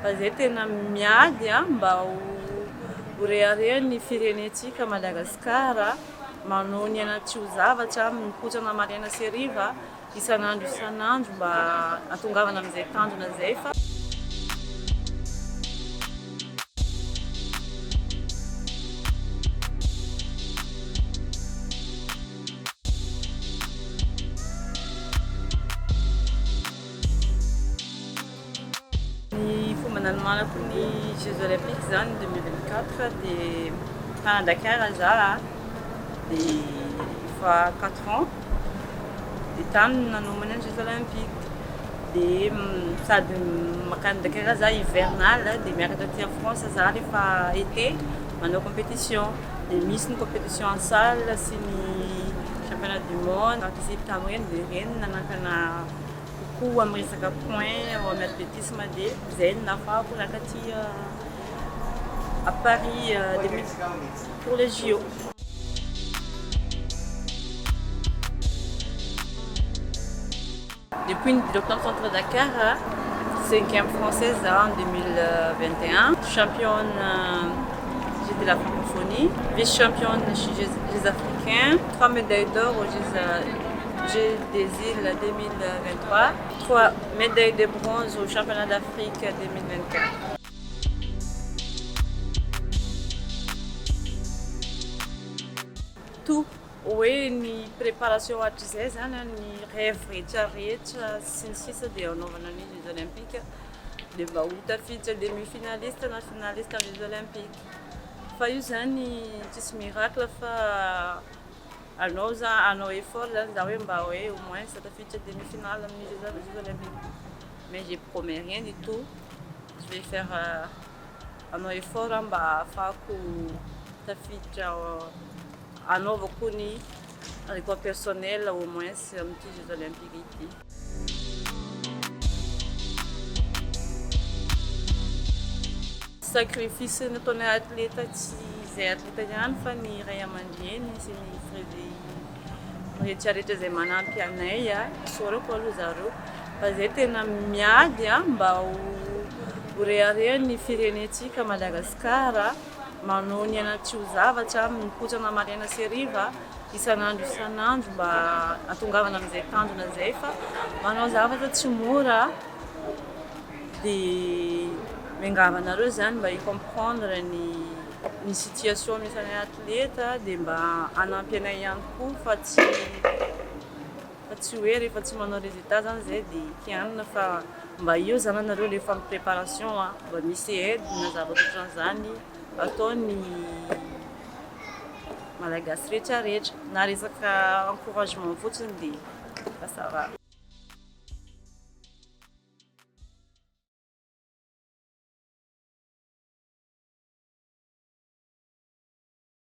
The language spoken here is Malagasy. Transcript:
Fa zay tena miady mba ho rehareha ny firenentsika Madagasikara, manao ny anaty ho zavatra mikotrana maraina sy hariva isan'andro mba hatongavana amin'izay tanjona zay fa ny fomba nanomanako ny Jeux Olympiques zany 2024 dia tany Dakar za dia fa 4 ans dia tany nanomana ny Jeux Olympiques dia sady makany Dakar za hivernal dia miakatra aty en France za rehefa été manao compétition dia misy ny compétition en salle sy ny championnat du monde participe tamin'ireny dia ireny nanakana kokoa amin'ny resaka point ao amin'ny athlétisme dia zay no nahafahako nakaty à Paris pour les JO. Depuis une développement contre Dakar, 5e française en 2021, championne de la francophonie, vice-championne chez les Africains, 3 médailles d'or aux Jeux des îles 2023, 3 médailles de bronze au championnat d'Afrique 2024. Tout. Hoe ny préparation hatrizay zany ny rêve rehetrarehetra sy ny sisa dia anaovana ny Jeux Olympiques dia mba ho tafiditra demi-finaliste na finaliste amin'ny Jeux Olympiques. Fa io zany tsisy miracle fa anao effort zany za hoe mba hoe au moins tafiditra demi-finale amin'ny Jeux Olympiques. Mais je promets rien du tout. Je vais faire anao effort mba ahafahako tafiditra anaovako ny record personnel au moins amin'ity Jeux Olympiques ity. Sacrifice nataonay atleta tsy izay atleta ihany fa ny ray aman-dreny sy ny rehetrarehetra izay manampy anay sorako aloha zareo fa zay tena miady mba ho rehareha ny firenentsika Madagasikara, manao ny anaty ho zavatra mikotrana maraina sy hariva isan'andro mba hatongavana amin'izay tanjona zay fa manao zavatra tsy mora dia miangavanareo zany mba hicomprendre ny situation misy anay atleta dia mba hanampy anay ihany koa fa tsy hoe rehefa tsy manao résultat zany zay dia kianina fa mba io zany anareo rehefa amin'ny préparation mba misy aide na zavatra ohatran'izany ataony malagasy rehetrarehetra na resaka encouragement fotsiny dia fa ça va.